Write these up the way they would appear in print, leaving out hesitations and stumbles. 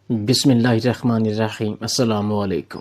بسم اللہ الرحمن الرحیم۔ السلام علیکم۔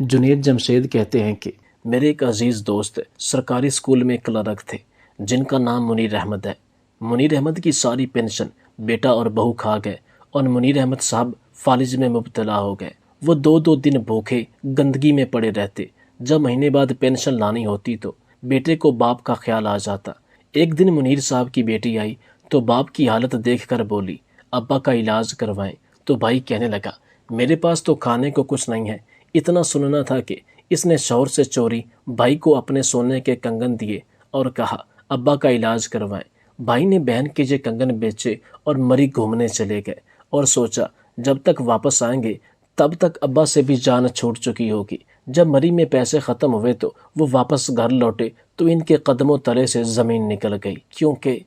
جنید جمشید کہتے ہیں کہ میرے ایک عزیز دوست سرکاری اسکول میں کلرک تھے جن کا نام منیر احمد ہے۔ منیر احمد کی ساری پینشن بیٹا اور بہو کھا گئے اور منیر احمد صاحب فالج میں مبتلا ہو گئے۔ وہ دو دن بھوکے گندگی میں پڑے رہتے۔ جب مہینے بعد پینشن لانی ہوتی تو بیٹے کو باپ کا خیال آ جاتا۔ ایک دن منیر صاحب کی بیٹی آئی تو باپ کی حالت دیکھ کر بولی، ابا کا علاج کروائیں۔ تو بھائی کہنے لگا، میرے پاس تو کھانے کو کچھ نہیں ہے۔ اتنا سننا تھا کہ اس نے شوہر سے چوری بھائی کو اپنے سونے کے کنگن دیے اور کہا ابا کا علاج کروائیں۔ بھائی نے بہن کے یہ کنگن بیچے اور مری گھومنے چلے گئے اور سوچا جب تک واپس آئیں گے تب تک ابا سے بھی جان چھوٹ چکی ہوگی۔ جب مری میں پیسے ختم ہوئے تو وہ واپس گھر لوٹے تو ان کے قدموں تلے سے زمین نکل گئی، کیونکہ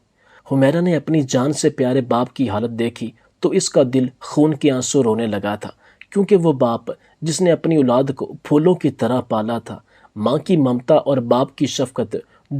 حمیرہ نے اپنی جان سے پیارے باپ کی حالت دیکھی تو اس کا دل خون کے آنسو رونے لگا تھا، کیونکہ وہ باپ جس نے اپنی اولاد کو پھولوں کی طرح پالا تھا، ماں کی ممتا اور باپ کی شفقت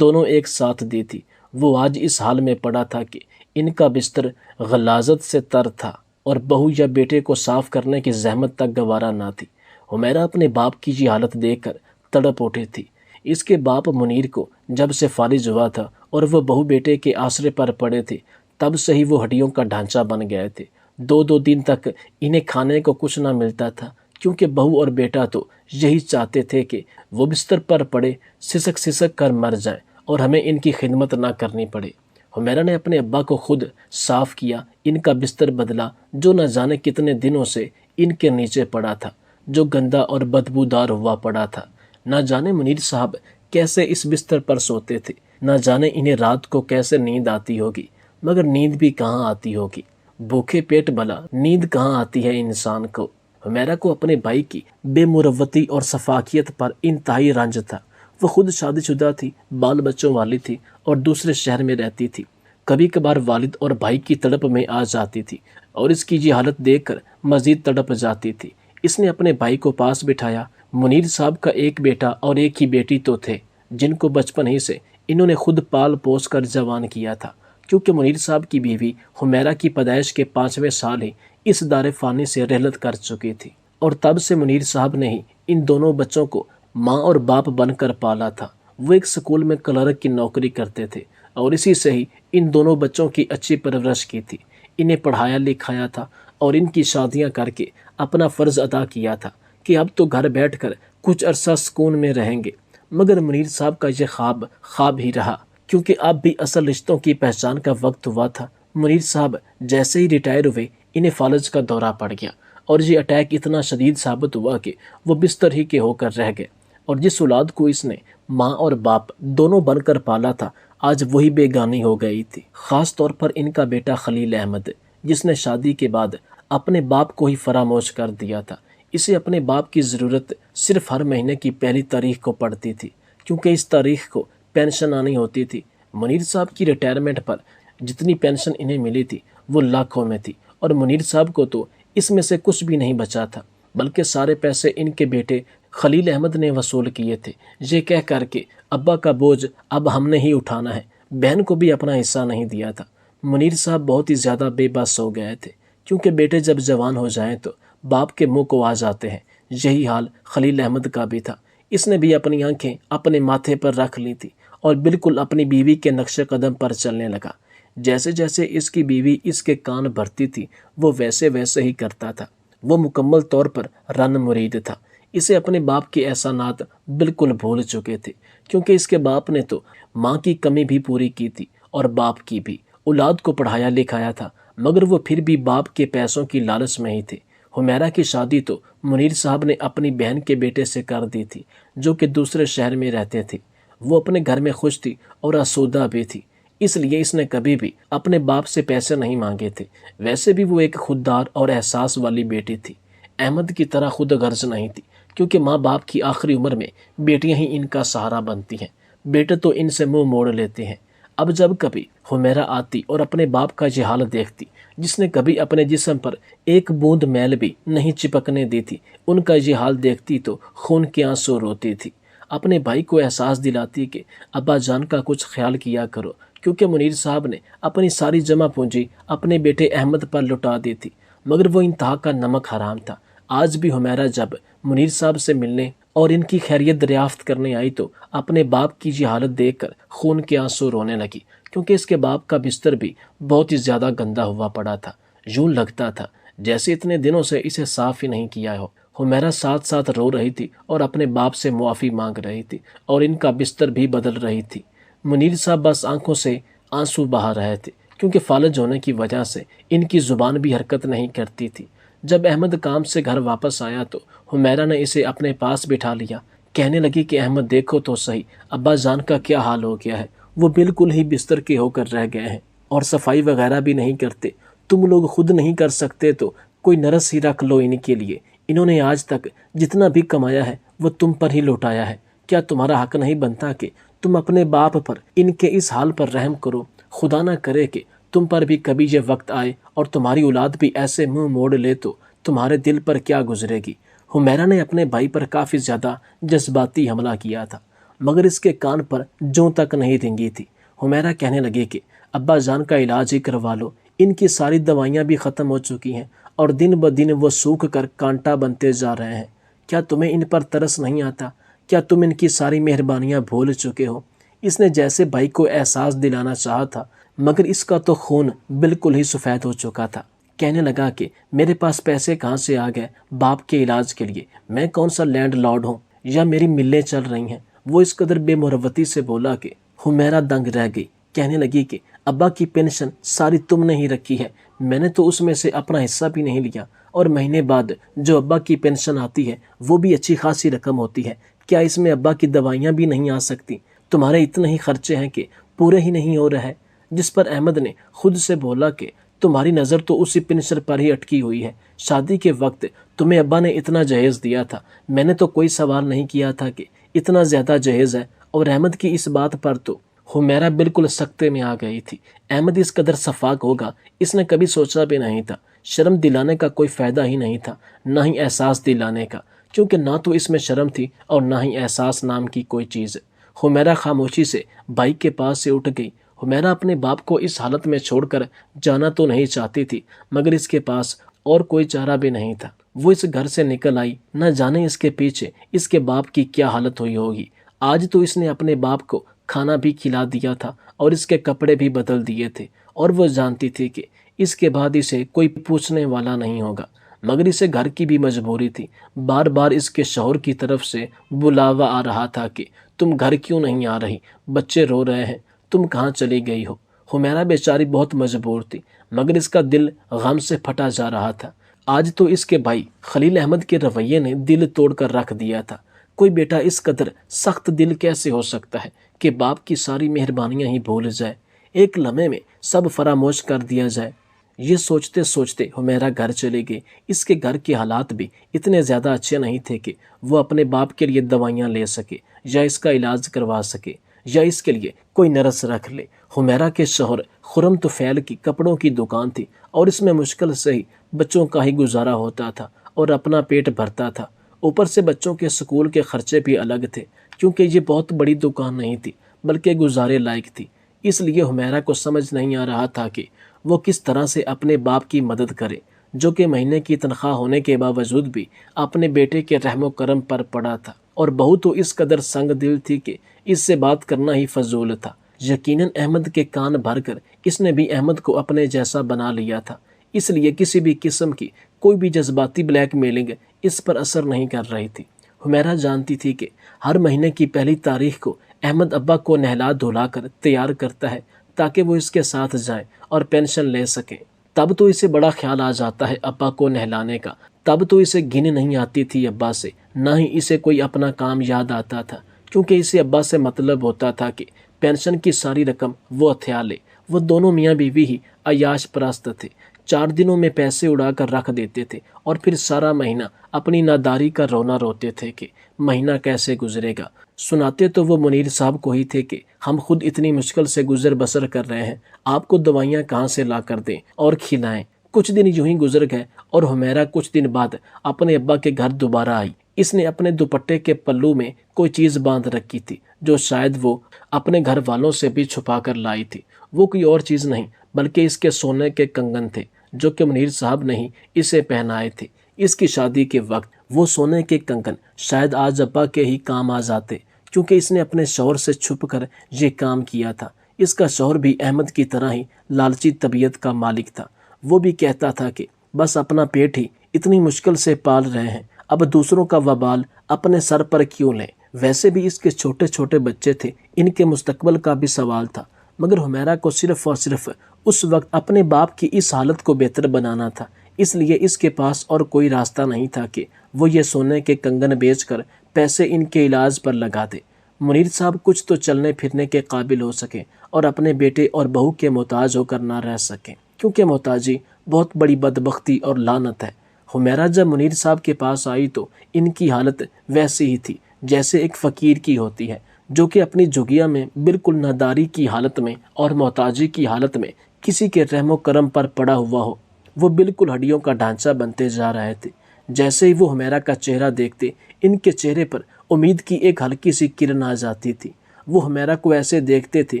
دونوں ایک ساتھ دی تھی، وہ آج اس حال میں پڑا تھا کہ ان کا بستر غلاظت سے تر تھا اور بہو یا بیٹے کو صاف کرنے کی زحمت تک گوارا نہ تھی۔ حمیرہ اپنے باپ کی یہ حالت دیکھ کر تڑپ اٹھی تھی۔ اس کے باپ منیر کو جب سے فالج ہوا تھا اور وہ بہو بیٹے کے آسرے پر پڑے تھے تب سے ہی وہ ہڈیوں کا ڈھانچہ بن گئے تھے۔ دو دن تک انہیں کھانے کو کچھ نہ ملتا تھا، کیونکہ بہو اور بیٹا تو یہی چاہتے تھے کہ وہ بستر پر پڑے سسک کر مر جائیں اور ہمیں ان کی خدمت نہ کرنی پڑے۔ حمیرہ نے اپنے ابا کو خود صاف کیا، ان کا بستر بدلا جو نہ جانے کتنے دنوں سے ان کے نیچے پڑا تھا، جو گندا اور بدبودار ہوا پڑا تھا۔ نہ جانے منیر صاحب کیسے اس بستر پر سوتے تھے، نہ جانے انہیں رات کو کیسے نیند آتی ہوگی، مگر نیند بھی کہاں آتی ہوگی، بھوکے پیٹ بلا نیند کہاں آتی ہے انسان کو۔ حمیرہ کو اپنے بھائی کی بے مروتی اور سفاکیت پر انتہائی رنج تھا۔ وہ خود شادی شدہ تھی، بال بچوں والی تھی اور دوسرے شہر میں رہتی تھی۔ کبھی کبھار والد اور بھائی کی تڑپ میں آ جاتی تھی اور اس کی یہ حالت دیکھ کر مزید تڑپ جاتی تھی۔ اس نے اپنے بھائی کو پاس بٹھایا۔ منیر صاحب کا ایک بیٹا اور ایک ہی بیٹی تو تھے جن کو بچپن ہی سے انہوں نے خود پال پوس کر جوان کیا تھا، کیونکہ منیر صاحب کی بیوی حمیرہ کی پیدائش کے 5ویں سال ہی اس دار فانی سے رحلت کر چکی تھی، اور تب سے منیر صاحب نے ہی ان دونوں بچوں کو ماں اور باپ بن کر پالا تھا۔ وہ ایک سکول میں کلرک کی نوکری کرتے تھے اور اسی سے ہی ان دونوں بچوں کی اچھی پرورش کی تھی، انہیں پڑھایا لکھایا تھا اور ان کی شادیاں کر کے اپنا فرض ادا کیا تھا کہ اب تو گھر بیٹھ کر کچھ عرصہ سکون میں رہیں گے۔ مگر منیر صاحب کا یہ خواب ہی رہا، کیونکہ اب بھی اصل رشتوں کی پہچان کا وقت ہوا تھا۔ منیر صاحب جیسے ہی ریٹائر ہوئے انہیں فالج کا دورہ پڑ گیا اور یہ اٹیک اتنا شدید ثابت ہوا کہ وہ بستر ہی کے ہو کر رہ گئے، اور جس اولاد کو اس نے ماں اور باپ دونوں بن کر پالا تھا آج وہی بیگانی ہو گئی تھی۔ خاص طور پر ان کا بیٹا خلیل احمد، جس نے شادی کے بعد اپنے باپ کو ہی فراموش کر دیا تھا۔ اسے اپنے باپ کی ضرورت صرف ہر مہینے کی پہلی تاریخ کو پڑتی تھی، کیونکہ اس تاریخ کو پینشن آنی ہوتی تھی۔ منیر صاحب کی ریٹائرمنٹ پر جتنی پینشن انہیں ملی تھی وہ لاکھوں میں تھی، اور منیر صاحب کو تو اس میں سے کچھ بھی نہیں بچا تھا، بلکہ سارے پیسے ان کے بیٹے خلیل احمد نے وصول کیے تھے، یہ کہہ کر کے ابا کا بوجھ اب ہم نے ہی اٹھانا ہے۔ بہن کو بھی اپنا حصہ نہیں دیا تھا۔ منیر صاحب بہت ہی زیادہ بے بس ہو گئے تھے، کیونکہ بیٹے جب جوان ہو جائیں تو باپ کے منہ کو آ جاتے ہیں۔ یہی حال خلیل احمد کا بھی تھا۔ اس نے بھی اپنی آنکھیں اپنے ماتھے پر رکھ لی تھی اور بالکل اپنی بیوی کے نقش قدم پر چلنے لگا۔ جیسے جیسے اس کی بیوی اس کے کان بھرتی تھی وہ ویسے ہی کرتا تھا۔ وہ مکمل طور پر رن مرید تھا۔ اسے اپنے باپ کے احسانات بالکل بھول چکے تھے، کیونکہ اس کے باپ نے تو ماں کی کمی بھی پوری کی تھی اور باپ کی بھی، اولاد کو پڑھایا لکھایا تھا، مگر وہ پھر بھی باپ کے پیسوں کی لالچ میں ہی تھے۔ حمیرہ کی شادی تو منیر صاحب نے اپنی بہن کے بیٹے سے کر دی تھی، جو کہ دوسرے شہر میں رہتے تھے۔ وہ اپنے گھر میں خوش تھی اور آسودہ بھی تھی، اس لیے اس نے کبھی بھی اپنے باپ سے پیسے نہیں مانگے تھے۔ ویسے بھی وہ ایک خوددار اور احساس والی بیٹی تھی، احمد کی طرح خود غرض نہیں تھی، کیونکہ ماں باپ کی آخری عمر میں بیٹیاں ہی ان کا سہارا بنتی ہیں، بیٹے تو ان سے منہ موڑ لیتے ہیں۔ اب جب کبھی حمیرہ آتی اور اپنے باپ کا یہ حال دیکھتی، جس نے کبھی اپنے جسم پر ایک بوند میل بھی نہیں چپکنے دی تھی، ان کا یہ حال دیکھتی تو خون کے آنسو روتی تھی۔ اپنے بھائی کو احساس دلاتی کہ ابا جان کا کچھ خیال کیا کرو، کیونکہ منیر صاحب نے اپنی ساری جمع پونجی اپنے بیٹے احمد پر لٹا دی تھی۔ مگر وہ انتہا کا نمک حرام تھا۔ آج بھی حمیرہ جب منیر صاحب سے ملنے اور ان کی خیریت دریافت کرنے آئی تو اپنے باپ کی یہ حالت دیکھ کر خون کے آنسو رونے لگی، کیونکہ اس کے باپ کا بستر بھی بہت ہی زیادہ گندا ہوا پڑا تھا۔ یوں لگتا تھا جیسے اتنے دنوں سے اسے صاف ہی نہیں کیا ہو۔ حمیرہ ساتھ ساتھ رو رہی تھی اور اپنے باپ سے معافی مانگ رہی تھی اور ان کا بستر بھی بدل رہی تھی۔ منیر صاحب بس آنکھوں سے آنسو بہا رہے تھے، کیونکہ فالج ہونے کی وجہ سے ان کی زبان بھی حرکت نہیں کرتی تھی۔ جب احمد کام سے گھر واپس آیا تو حمیرہ نے اسے اپنے پاس بٹھا لیا۔ کہنے لگی کہ احمد دیکھو تو صحیح، ابا جان کا کیا حال ہو گیا ہے، وہ بالکل ہی بستر کے ہو کر رہ گئے ہیں اور صفائی وغیرہ بھی نہیں کرتے۔ تم لوگ خود نہیں کر سکتے تو کوئی نرس ہی رکھ لو ان کے لیے۔ انہوں نے آج تک جتنا بھی کمایا ہے وہ تم پر ہی لوٹایا ہے۔ کیا تمہارا حق نہیں بنتا کہ تم اپنے باپ پر ان کے اس حال پر رحم کرو؟ خدا نہ کرے کہ تم پر بھی کبھی یہ وقت آئے اور تمہاری اولاد بھی ایسے منہ موڑ لے تو تمہارے دل پر کیا گزرے گی۔ حمیرہ نے اپنے بھائی پر کافی زیادہ جذباتی حملہ کیا تھا، مگر اس کے کان پر جوں تک نہیں رنگی تھی۔ حمیرہ کہنے لگی کہ ابا جان کا علاج ہی کروا لو، ان کی ساری دوائیاں بھی ختم ہو چکی ہیں اور دن بدن وہ سوکھ کر کانٹا بنتے جا رہے ہیں۔ کیا تمہیں ان پر ترس نہیں آتا؟ کیا تم ان کی ساری مہربانیاں بھول چکے ہو؟ اس نے جیسے بھائی کو احساس دلانا چاہا تھا، مگر اس کا تو خون بالکل ہی سفید ہو چکا تھا۔ کہنے لگا کہ میرے پاس پیسے کہاں سے آ گئے باپ کے علاج کے لیے؟ میں کون سا لینڈ لارڈ ہوں یا میری ملیں چل رہی ہیں؟ وہ اس قدر بے مروتی سے بولا کہ حمیرہ دنگ رہ گئی۔ کہنے لگی کہ ابا کی پینشن ساری تم نے ہی رکھی ہے، میں نے تو اس میں سے اپنا حصہ بھی نہیں لیا، اور مہینے بعد جو ابا کی پینشن آتی ہے وہ بھی اچھی خاصی رقم ہوتی ہے۔ کیا اس میں ابا کی دوائیاں بھی نہیں آ سکتی؟ تمہارے اتنے ہی خرچے ہیں کہ پورے ہی نہیں ہو رہے۔ جس پر احمد نے خود سے بولا کہ تمہاری نظر تو اسی پینشن پر ہی اٹکی ہوئی ہے۔ شادی کے وقت تمہیں ابا نے اتنا جہیز دیا تھا، میں نے تو کوئی سوال نہیں کیا تھا کہ اتنا زیادہ جہیز ہے، اور احمد کی اس بات پر تو حمیرہ بالکل سکتے میں آ گئی تھی۔ احمد اس قدر شفاق ہوگا اس نے کبھی سوچا بھی نہیں تھا۔ شرم دلانے کا کوئی فائدہ ہی نہیں تھا، نہ ہی احساس دلانے کا، کیونکہ نہ تو اس میں شرم تھی اور نہ ہی احساس نام کی کوئی چیز۔ حمیرہ خاموشی سے بھائی کے پاس سے اٹھ گئی۔ حمیرہ اپنے باپ کو اس حالت میں چھوڑ کر جانا تو نہیں چاہتی تھی، مگر اس کے پاس اور کوئی چارہ بھی نہیں تھا۔ وہ اس گھر سے نکل آئی، نہ جانے اس کے پیچھے اس کے باپ کی کیا حالت ہوئی ہوگی۔ آج تو اس نے اپنے باپ کو کھانا بھی کھلا دیا تھا اور اس کے کپڑے بھی بدل دیے تھے، اور وہ جانتی تھی کہ اس کے بعد اسے کوئی پوچھنے والا نہیں ہوگا، مگر اسے گھر کی بھی مجبوری تھی۔ بار بار اس کے شوہر کی طرف سے بلاوا آ رہا تھا کہ تم گھر کیوں نہیں آ رہی، بچے رو رہے ہیں، تم کہاں چلی گئی ہو۔ حمیرہ بیچاری بہت مجبور تھی، مگر اس کا دل غم سے پھٹا جا رہا تھا۔ آج تو اس کے بھائی خلیل احمد کے رویے نے دل توڑ کر رکھ دیا تھا۔ کوئی بیٹا اس قدر سخت دل کیسے ہو سکتا ہے کہ باپ کی ساری مہربانیاں ہی بھول جائے، ایک لمحے میں سب فراموش کر دیا جائے۔ یہ سوچتے سوچتے حمیرہ گھر چلے گئی۔ اس کے گھر کے حالات بھی اتنے زیادہ اچھے نہیں تھے کہ وہ اپنے باپ کے لیے دوائیاں لے سکے یا اس کا علاج کروا سکے یا اس کے لیے کوئی نرس رکھ لے۔ حمیرہ کے شوہر خرم طفیل کی کپڑوں کی دکان تھی، اور اس میں مشکل سے ہی بچوں کا ہی گزارا ہوتا تھا اور اپنا پیٹ بھرتا تھا۔ اوپر سے بچوں کے سکول کے خرچے بھی الگ تھے، کیونکہ یہ بہت بڑی دکان نہیں تھی بلکہ گزارے لائق تھی۔ اس لیے حمیرہ کو سمجھ نہیں آ رہا تھا کہ وہ کس طرح سے اپنے باپ کی مدد کرے، جو کہ مہینے کی تنخواہ ہونے کے باوجود بھی اپنے بیٹے کے رحم و کرم پر پڑا تھا، اور بہو تو اس قدر سنگ دل تھی کہ اس سے بات کرنا ہی فضول تھا۔ یقیناً احمد کے کان بھر کر اس نے بھی احمد کو اپنے جیسا بنا لیا تھا، اس لیے کسی بھی قسم کی کوئی بھی جذباتی بلیک میلنگ اس پر اثر نہیں کر رہی تھی۔ حمیرہ جانتی تھی کہ ہر مہینے کی پہلی تاریخ کو احمد ابا کو نہلا دھلا کر تیار کرتا ہے تاکہ وہ اس کے ساتھ جائیں اور پینشن لے سکیں۔ تب تو اسے بڑا خیال آ جاتا ہے ابا کو نہلانے کا، تب تو اسے گھن نہیں آتی تھی ابا سے، نہ ہی اسے کوئی اپنا کام یاد آتا تھا، کیونکہ اسے ابا سے مطلب ہوتا تھا کہ پینشن کی ساری رقم وہ ہتھیا لے۔ وہ دونوں میاں بیوی ہی عیاش پرست تھے، 4 دنوں میں پیسے اڑا کر رکھ دیتے تھے اور پھر سارا مہینہ اپنی ناداری کا رونا روتے تھے کہ مہینہ کیسے گزرے گا۔ سناتے تو وہ منیر صاحب کو ہی تھے کہ ہم خود اتنی مشکل سے گزر بسر کر رہے ہیں، آپ کو دوائیاں کہاں سے لا کر دیں اور کھلائیں۔ کچھ دن یوں ہی گزر گئے اور حمیرہ کچھ دن بعد اپنے ابا کے گھر دوبارہ آئی۔ اس نے اپنے دوپٹے کے پلو میں کوئی چیز باندھ رکھی تھی جو شاید وہ اپنے گھر والوں سے بھی چھپا کر لائی تھی۔ وہ کوئی اور چیز نہیں بلکہ اس کے سونے کے کنگن تھے جو کہ منیر صاحب نے ہی اسے پہنائے تھے۔ اس کی شادی کے وقت وہ سونے کے کنگن شاید آج ابا کے ہی کام آ جاتے، کیونکہ اس نے اپنے شوہر سے چھپ کر یہ کام کیا تھا۔ اس کا شوہر بھی احمد کی طرح ہی لالچی طبیعت کا مالک تھا۔ وہ بھی کہتا تھا کہ بس اپنا پیٹ ہی اتنی مشکل سے پال رہے ہیں، اب دوسروں کا وبال اپنے سر پر کیوں لیں۔ ویسے بھی اس کے چھوٹے چھوٹے بچے تھے، ان کے مستقبل کا بھی سوال تھا، مگر حمیرہ کو صرف اور صرف اس وقت اپنے باپ کی اس حالت کو بہتر بنانا تھا۔ اس لیے اس کے پاس اور کوئی راستہ نہیں تھا کہ وہ یہ سونے کے کنگن بیچ کر پیسے ان کے علاج پر لگا دے۔ منیر صاحب کچھ تو چلنے پھرنے کے قابل ہو سکیں اور اپنے بیٹے اور بہو کے محتاج ہو کر نہ رہ سکیں، کیونکہ محتاجی بہت بڑی بدبختی اور لعنت ہے۔ حمیرہ جب منیر صاحب کے پاس آئی تو ان کی حالت ویسی ہی تھی جیسے ایک فقیر کی ہوتی ہے، جو کہ اپنی جھگیا میں بالکل ناداری کی حالت میں اور محتاجی کی حالت میں کسی کے رحم و کرم پر پڑا ہوا ہو۔ وہ بالکل ہڈیوں کا ڈھانچہ بنتے جا رہے تھے۔ جیسے ہی وہ حمیرہ کا چہرہ دیکھتے، ان کے چہرے پر امید کی ایک ہلکی سی کرن آ جاتی تھی۔ وہ حمیرہ کو ایسے دیکھتے تھے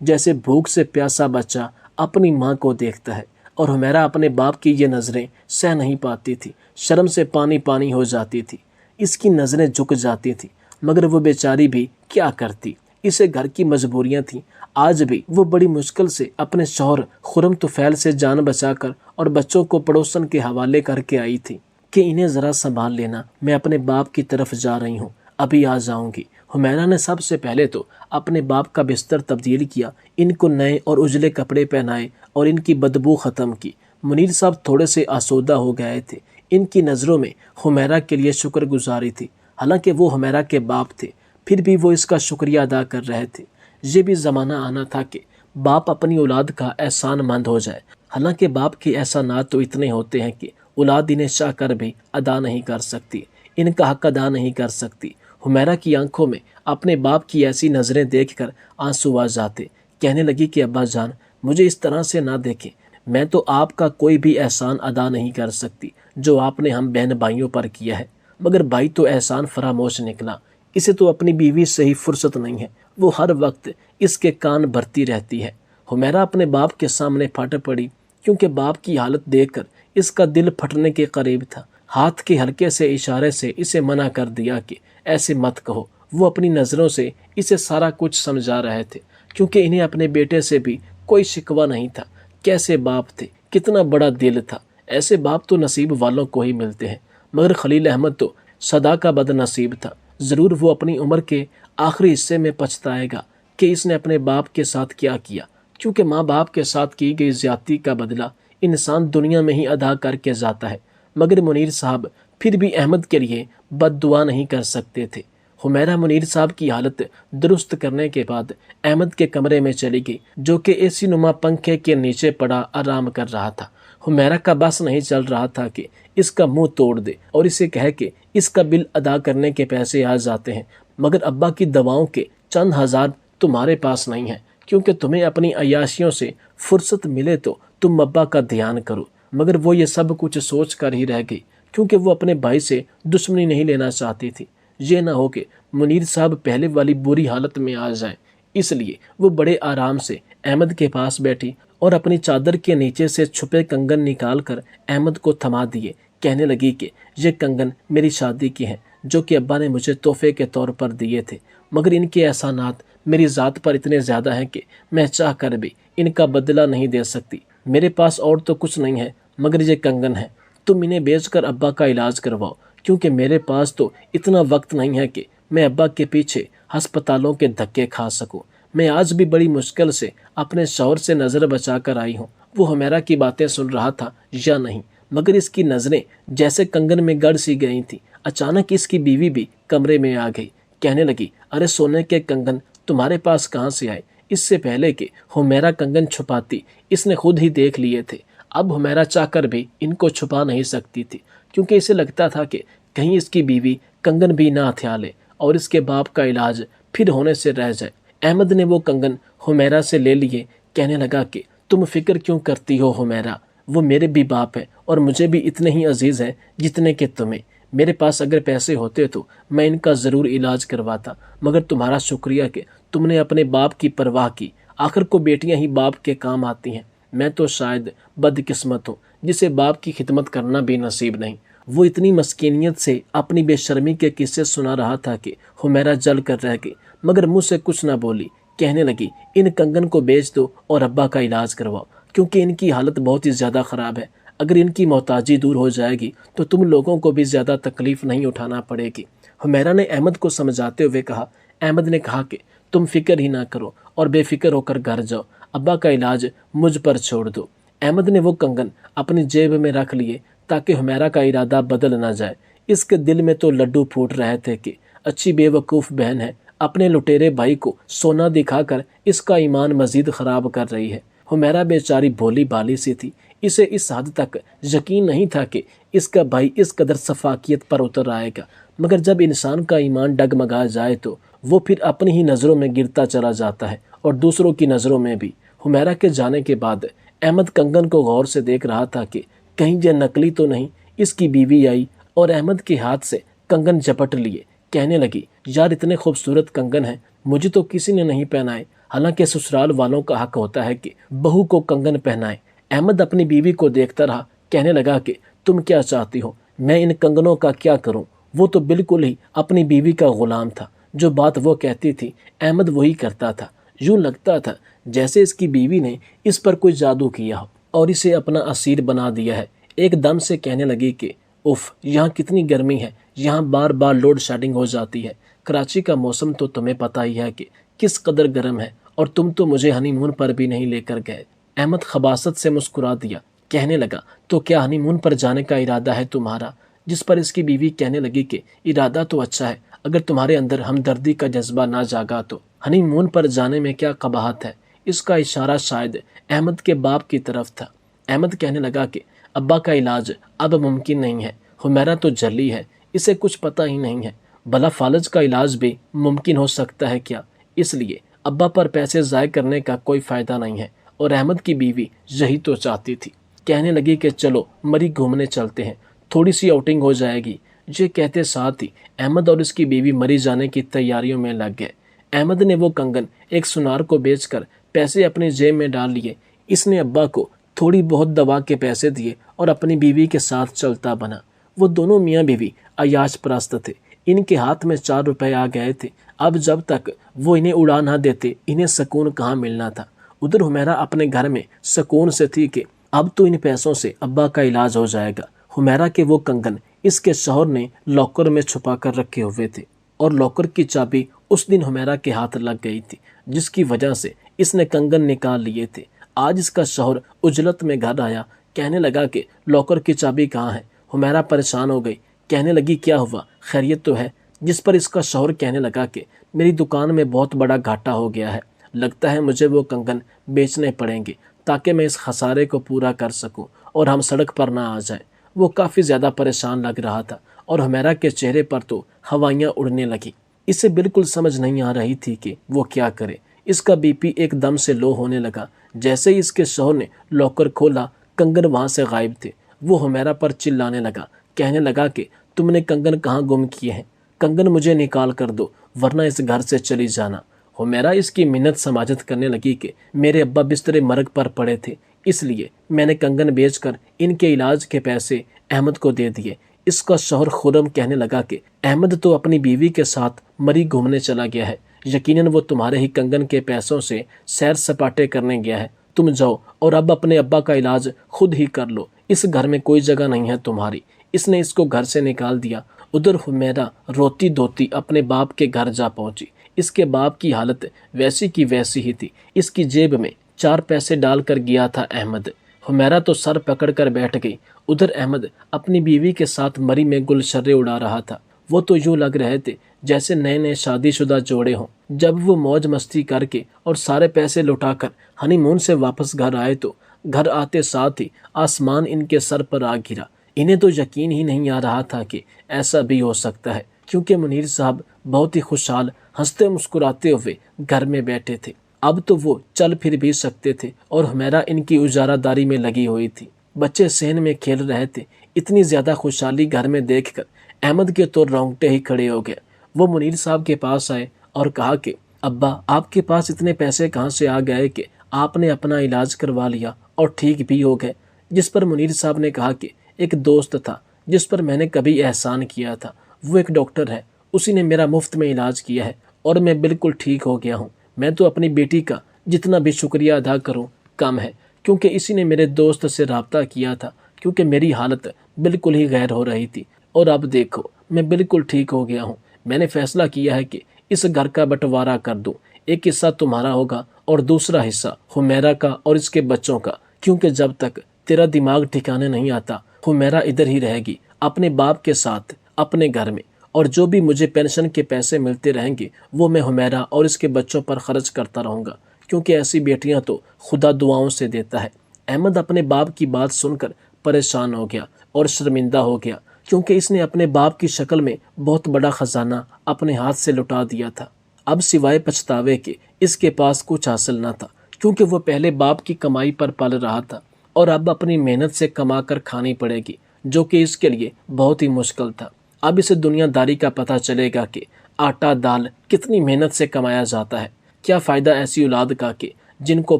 جیسے بھوک سے پیاسا بچہ اپنی ماں کو دیکھتا ہے، اور حمیرہ اپنے باپ کی یہ نظریں سہ نہیں پاتی تھی، شرم سے پانی پانی ہو جاتی تھی۔ اس کی نظریں جھک جاتی تھیں، مگر وہ بیچاری بھی کیا کرتی، اسے گھر کی مجبوریاں تھیں۔ آج بھی وہ بڑی مشکل سے اپنے شوہر خرم طفیل سے جان بچا کر اور بچوں کو پڑوسن کے حوالے کر کے آئی تھی کہ انہیں ذرا سنبھال لینا، میں اپنے باپ کی طرف جا رہی ہوں، ابھی آ جاؤں گی۔ حمیرہ نے سب سے پہلے تو اپنے باپ کا بستر تبدیل کیا، ان کو نئے اور اجلے کپڑے پہنائے اور ان کی بدبو ختم کی۔ منیر صاحب تھوڑے سے آسودہ ہو گئے تھے۔ ان کی نظروں میں حمیرہ کے لیے شکر گزاری تھی، حالانکہ وہ حمیرہ کے باپ تھے، پھر بھی وہ اس کا شکریہ ادا کر رہے تھے۔ یہ بھی زمانہ آنا تھا کہ باپ اپنی اولاد کا احسان مند ہو جائے، حالانکہ باپ کے احسانات تو اتنے ہوتے ہیں کہ اولاد انہیں چاہ کر بھی ادا نہیں کر سکتی، ان کا حق ادا نہیں کر سکتی۔ حمیرہ کی آنکھوں میں اپنے باپ کی ایسی نظریں دیکھ کر آنسو آ جاتے۔ کہنے لگی کہ ابا جان، مجھے اس طرح سے نہ دیکھیں، میں تو آپ کا کوئی بھی احسان ادا نہیں کر سکتی جو آپ نے ہم بہن بھائیوں پر کیا ہے، مگر بھائی تو احسان فراموش نکلا، اسے تو اپنی بیوی سے ہی فرصت نہیں ہے، وہ ہر وقت اس کے کان بھرتی رہتی ہے۔ حمیرہ اپنے باپ کے سامنے پھٹ پڑی، کیونکہ باپ کی حالت دیکھ کر اس کا دل پھٹنے کے قریب تھا۔ ہاتھ کے ہلکے سے اشارے سے اسے منع کر دیا کہ ایسے مت کہو۔ وہ اپنی نظروں سے اسے سارا کچھ سمجھا رہے تھے، کیونکہ انہیں اپنے بیٹے سے بھی کوئی شکوہ نہیں تھا۔ کیسے باپ تھے، کتنا بڑا دل تھا، ایسے باپ تو نصیب والوں کو ہی ملتے ہیں، مگر خلیل احمد تو صدا کا بد نصیب تھا۔ ضرور وہ اپنی عمر کے آخری حصے میں پچھتائے گا کہ اس نے اپنے باپ کے ساتھ کیا کیا، کیونکہ ماں باپ کے ساتھ کی گئی زیادتی کا بدلہ انسان دنیا میں ہی ادا کر کے جاتا ہے۔ مگر منیر صاحب پھر بھی احمد کے لیے بد دعا نہیں کر سکتے تھے۔ حمیرہ منیر صاحب کی حالت درست کرنے کے بعد احمد کے کمرے میں چلی گئی، جو کہ اے سی نما پنکھے کے نیچے پڑا آرام کر رہا تھا۔ حمیرہ کا بس نہیں چل رہا تھا کہ اس کا منہ توڑ دے اور اسے کہے کہ اس کا بل ادا کرنے کے پیسے آ جاتے ہیں، مگر ابا کی دواؤں کے چند ہزار تمہارے پاس نہیں ہیں، کیونکہ تمہیں اپنی عیاشیوں سے فرصت ملے تو تم ابا کا دھیان کرو۔ مگر وہ یہ سب کچھ سوچ کر ہی رہ گئی، کیونکہ وہ اپنے بھائی سے دشمنی نہیں لینا چاہتی تھی۔ یہ نہ ہو کہ منیر صاحب پہلے والی بری حالت میں آ جائیں، اس لیے وہ بڑے آرام سے احمد کے پاس بیٹھی اور اپنی چادر کے نیچے سے چھپے کنگن نکال کر احمد کو تھما دیے۔ کہنے لگی کہ یہ کنگن میری شادی کے ہیں، جو کہ ابا نے مجھے تحفے کے طور پر دیے تھے، مگر ان کے احسانات میری ذات پر اتنے زیادہ ہیں کہ میں چاہ کر بھی ان کا بدلہ نہیں دے سکتی۔ میرے پاس اور تو کچھ نہیں ہے مگر یہ کنگن ہے، تم انہیں بیچ کر ابا کا علاج کرواؤ، کیونکہ میرے پاس تو اتنا وقت نہیں ہے کہ میں ابا کے پیچھے ہسپتالوں کے دھکے کھا سکوں۔ میں آج بھی بڑی مشکل سے اپنے شوہر سے نظر بچا کر آئی ہوں۔ وہ حمیرہ کی باتیں سن رہا تھا یا نہیں، مگر اس کی نظریں جیسے کنگن میں گڑ سی گئی تھیں۔ اچانک اس کی بیوی بھی کمرے میں آ گئی۔ کہنے لگی، ارے سونے کے کنگن تمہارے پاس کہاں سے آئے؟ اس سے پہلے کہ حمیرہ کنگن چھپاتی، اس نے خود ہی دیکھ لیے تھے۔ اب حمیرہ چاہ کر بھی ان کو چھپا نہیں سکتی تھی، کیونکہ اسے لگتا تھا کہ کہیں اس کی بیوی کنگن بھی نہ ہتھیا لے اور اس کے باپ کا علاج پھر ہونے سے رہ جائے۔ احمد نے وہ کنگن حمیرہ سے لے لیے۔ کہنے لگا کہ تم فکر کیوں کرتی ہو حمیرہ، وہ میرے بھی باپ ہے اور مجھے بھی اتنے ہی عزیز ہیں جتنے کہ تمہیں۔ میرے پاس اگر پیسے ہوتے تو میں ان کا ضرور علاج کرواتا، مگر تمہارا شکریہ کہ تم نے اپنے باپ کی پرواہ کی۔ آخر کو بیٹیاں ہی باپ کے کام آتی ہیں۔ میں تو شاید بد قسمت ہوں جسے باپ کی خدمت کرنا بھی نصیب نہیں۔ وہ اتنی مسکینیت سے اپنی بے شرمی کے قصے سنا رہا تھا کہ حمیرہ جل کر رہ گئی، مگر منہ سے کچھ نہ بولی۔ کہنے لگی ان کنگن کو بیچ دو اور ابا کا علاج کرواؤ، کیونکہ ان کی حالت بہت ہی زیادہ خراب ہے۔ اگر ان کی محتاجی دور ہو جائے گی تو تم لوگوں کو بھی زیادہ تکلیف نہیں اٹھانا پڑے گی۔ حمیرہ نے احمد کو سمجھاتے ہوئے کہا۔ احمد نے کہا کہ تم فکر ہی نہ کرو اور بے فکر ہو کر گھر جاؤ، ابا کا علاج مجھ پر چھوڑ دو۔ احمد نے وہ کنگن اپنی جیب میں رکھ لیے تاکہ حمیرہ کا ارادہ بدل نہ جائے۔ اس کے دل میں تو لڈو پھوٹ رہے تھے کہ اچھی بے وقوف بہن ہے، اپنے لٹیرے بھائی کو سونا دکھا کر اس کا ایمان مزید خراب کر رہی ہے۔ حمیرہ بیچاری بھولی بھالی سی تھی، اسے اس حد تک یقین نہیں تھا کہ اس کا بھائی اس قدر سفاکیت پر اتر آئے گا، مگر جب انسان کا ایمان ڈگمگا جائے تو وہ پھر اپنی ہی نظروں میں گرتا چلا جاتا ہے اور دوسروں کی نظروں میں بھی۔ حمیرہ کے جانے کے بعد احمد کنگن کو غور سے دیکھ رہا تھا کہ کہیں یہ نقلی تو نہیں۔ اس کی بیوی آئی اور احمد کے ہاتھ سے کنگن جپٹ لیے، کہنے لگی یار اتنے خوبصورت کنگن ہیں، مجھے تو کسی نے نہیں پہنائے، حالانکہ سسرال والوں کا حق ہوتا ہے کہ بہو کو کنگن پہنائے۔ احمد اپنی بیوی کو دیکھتا رہا، کہنے لگا کہ تم کیا چاہتی ہو، میں ان کنگنوں کا کیا کروں؟ وہ تو بالکل ہی اپنی بیوی کا غلام تھا، جو بات وہ کہتی تھی احمد وہی کرتا تھا۔ یوں لگتا تھا جیسے اس کی بیوی نے اس پر کوئی جادو کیا ہو اور اسے اپنا اسیر بنا دیا ہے۔ ایک دم سے کہنے لگی کہ اف، یہاں کتنی گرمی ہے، یہاں بار بار لوڈ شیڈنگ ہو جاتی ہے۔ کراچی کا موسم تو تمہیں پتہ ہی ہے کہ کس قدر گرم ہے، اور تم تو مجھے ہنی مون پر بھی نہیں لے کر گئے۔ احمد خباثت سے مسکرا دیا، کہنے لگا تو کیا ہنی مون پر جانے کا ارادہ ہے تمہارا؟ جس پر اس کی بیوی کہنے لگی کہ ارادہ تو اچھا ہے، اگر تمہارے اندر ہمدردی کا جذبہ نہ جاگا تو ہنی مون پر جانے میں کیا قباحت ہے؟ اس کا اشارہ شاید احمد کے باپ کی طرف تھا۔ احمد کہنے لگا کہ ابا کا علاج اب ممکن نہیں ہے، حمیرہ تو جلی ہے، اسے کچھ پتہ ہی نہیں ہے، بھلا فالج کا علاج بھی ممکن ہو سکتا ہے کیا؟ اس لیے ابا پر پیسے ضائع کرنے کا کوئی فائدہ نہیں ہے، اور احمد کی بیوی یہی تو چاہتی تھی۔ کہنے لگی کہ چلو مری گھومنے چلتے ہیں، تھوڑی سی آؤٹنگ ہو جائے گی۔ یہ کہتے ساتھ ہی احمد اور اس کی بیوی مری جانے کی تیاریوں میں لگ گئے۔ احمد نے وہ کنگن ایک سنار کو بیچ کر پیسے اپنی جیب میں ڈال لیے۔ اس نے ابا کو تھوڑی بہت دوا کے پیسے دیے اور اپنی بیوی کے ساتھ چلتا بنا۔ وہ دونوں میاں بیوی عیاش پرست تھے، ان کے ہاتھ میں 4 روپے آ گئے تھے۔ اب جب تک وہ انہیں اڑا نہ دیتے انہیں سکون کہاں ملنا تھا۔ ادھر حمیرہ اپنے گھر میں سکون سے تھی کہ اب تو ان پیسوں سے ابا کا علاج ہو جائے گا۔ حمیرہ کے وہ کنگن اس کے شوہر نے لاکر میں چھپا کر رکھے ہوئے تھے، اور لاکر کی چابی اس دن حمیرہ کے ہاتھ لگ گئی تھی، جس کی وجہ سے اس نے کنگن نکال لیے تھے۔ آج اس کا شوہر عجلت میں گھر آیا، کہنے لگا کہ لاکر کی چابی کہاں ہے؟ حمیرہ پریشان ہو گئی، کہنے لگی کیا ہوا، خیریت تو ہے؟ جس پر اس کا شوہر کہنے لگا کہ میری دکان میں بہت بڑا گھاٹا ہو گیا ہے، لگتا ہے مجھے وہ کنگن بیچنے پڑیں گے تاکہ میں اس خسارے کو پورا کر سکوں اور ہم سڑک پر نہ آ جائیں۔ وہ کافی زیادہ پریشان لگ رہا تھا، اور حمیرہ کے چہرے پر تو ہوائیاں اڑنے لگیں۔ اسے بالکل سمجھ نہیں آ رہی تھی کہ وہ کیا کرے۔ اس کا بی پی ایک دم سے لو ہونے لگا۔ جیسے ہی اس کے شوہر نے لاکر کھولا، کنگن وہاں سے غائب تھے۔ وہ حمیرہ پر چلانے لگا، کہنے لگا کہ تم نے کنگن کہاں گم کیے ہیں؟ کنگن مجھے نکال کر دو ورنہ اس گھر سے چلی جانا۔ حمیرہ اس کی منت سماجت کرنے لگی کہ میرے ابا بستر مرگ پر پڑے تھے، اس لیے میں نے کنگن بیچ کر ان کے علاج کے پیسے احمد کو دے دیے۔ اس کا شوہر خرم کہنے لگا کہ احمد تو اپنی بیوی کے ساتھ مری گھومنے چلا گیا ہے، یقیناً وہ تمہارے ہی کنگن کے پیسوں سے سیر سپاٹے کرنے گیا ہے۔ تم جاؤ اور اب اپنے ابا کا علاج خود ہی کر لو، اس گھر میں کوئی جگہ نہیں ہے تمہاری۔ اس نے اس کو گھر سے نکال دیا۔ ادھر حمیرہ روتی دھوتی اپنے باپ کے گھر جا پہنچی۔ اس کے باپ کی حالت ویسی کی ویسی ہی تھی۔ اس کی جیب میں 4 پیسے ڈال کر گیا تھا احمد۔ حمیرہ تو سر پکڑ کر بیٹھ گئی۔ ادھر احمد اپنی بیوی کے ساتھ مری میں گل شرے اڑا رہا تھا۔ وہ تو یوں لگ رہے تھے جیسے نئے نئے شادی شدہ جوڑے ہوں۔ جب وہ موج مستی کر کے اور سارے پیسے لوٹا کر ہنی مون سے واپس گھر آئے تو گھر آتے ساتھ ہی آسمان ان کے سر پر آ گرا۔ انہیں تو یقین ہی نہیں آ رہا تھا کہ ایسا بھی ہو سکتا ہے، کیونکہ منیر صاحب بہت ہی خوشحال ہنستے مسکراتے ہوئے گھر میں بیٹھے تھے۔ اب تو وہ چل پھر بھی سکتے تھے، اور حمیرہ ان کی اجارہ داری میں لگی ہوئی تھی۔ بچے صحن میں کھیل رہے تھے۔ اتنی زیادہ خوشحالی گھر میں دیکھ کر احمد کے تو رونگٹے ہی کھڑے ہو گئے۔ وہ منیر صاحب کے پاس آئے اور کہا کہ ابا، آپ کے پاس اتنے پیسے کہاں سے آ گئے کہ آپ نے اپنا علاج کروا لیا اور ٹھیک بھی ہو گئے؟ جس پر منیر صاحب نے کہا کہ ایک دوست تھا جس پر میں نے کبھی احسان کیا تھا، وہ ایک ڈاکٹر ہے، اسی نے میرا مفت میں علاج کیا ہے اور میں بالکل ٹھیک ہو گیا ہوں۔ میں تو اپنی بیٹی کا جتنا بھی شکریہ ادا کروں کم ہے، کیونکہ اسی نے میرے دوست سے رابطہ کیا تھا، کیونکہ میری حالت بالکل ہی غیر ہو رہی تھی، اور اب دیکھو میں بالکل ٹھیک ہو گیا ہوں۔ میں نے فیصلہ کیا ہے کہ اس گھر کا بٹوارا کر دوں، ایک حصہ تمہارا ہوگا اور دوسرا حصہ حمیرہ کا اور اس کے بچوں کا، کیونکہ جب تک تیرا دماغ ٹھکانے نہیں آتا حمیرہ ادھر ہی رہے گی اپنے باپ کے ساتھ اپنے گھر میں، اور جو بھی مجھے پینشن کے پیسے ملتے رہیں گے وہ میں حمیرہ اور اس کے بچوں پر خرچ کرتا رہوں گا، کیونکہ ایسی بیٹیاں تو خدا دعاؤں سے دیتا ہے۔ احمد اپنے باپ کی بات سن کر پریشان ہو گیا اور شرمندہ ہو گیا، کیونکہ اس نے اپنے باپ کی شکل میں بہت بڑا خزانہ اپنے ہاتھ سے لٹا دیا تھا۔ اب سوائے پچھتاوے کے اس کے پاس کچھ حاصل نہ تھا، کیونکہ وہ پہلے باپ کی کمائی پر پل رہا تھا اور اب اپنی محنت سے کما کر کھانی پڑے گی، جو کہ اس کے لیے بہت ہی مشکل تھا۔ اب اسے دنیا داری کا پتہ چلے گا کہ آٹا دال کتنی محنت سے کمایا جاتا ہے۔ کیا فائدہ ایسی اولاد کا کہ جن کو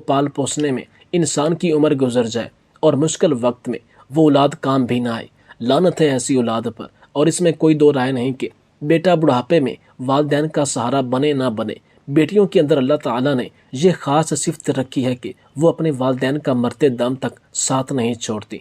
پال پوسنے میں انسان کی عمر گزر جائے اور مشکل وقت میں وہ اولاد کام بھی نہ آئے۔ لعنت ہے ایسی اولاد پر، اور اس میں کوئی دو رائے نہیں کہ بیٹا بڑھاپے میں والدین کا سہارا بنے نہ بنے۔ بیٹیوں کے اندر اللہ تعالیٰ نے یہ خاص صفت رکھی ہے کہ وہ اپنے والدین کا مرتے دم تک ساتھ نہیں چھوڑتی۔